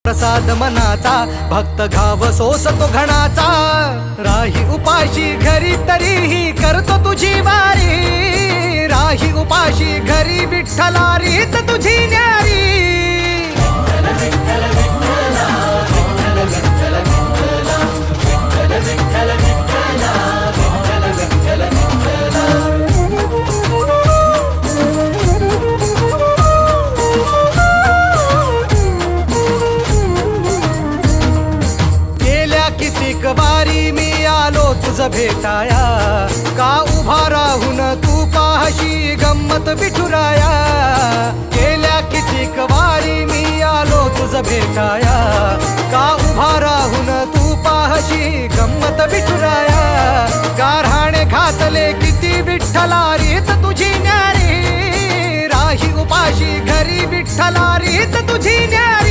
प्रसाद मनाचा भक्त घाव सोसतो घणाचा राही उपाशी घरी तरीही करतो तुझी वारी राही उपाशी घरी विठ्ठला रीत तुझी न्यारी कितीक वारी मी आलो तुझ भेटाया का उभा राहून तू पाहशी गंमत विठुराया गेल्या कितीक वारी मी आलो तुझ भेटाया का उभा राहून तू पाहशी गंमत विठुराया गारहाणे घातले किती विठ्ठला रीत तुझी न्यारी राही उपाशी घरी विठ्ठला रीत तुझी न्यारी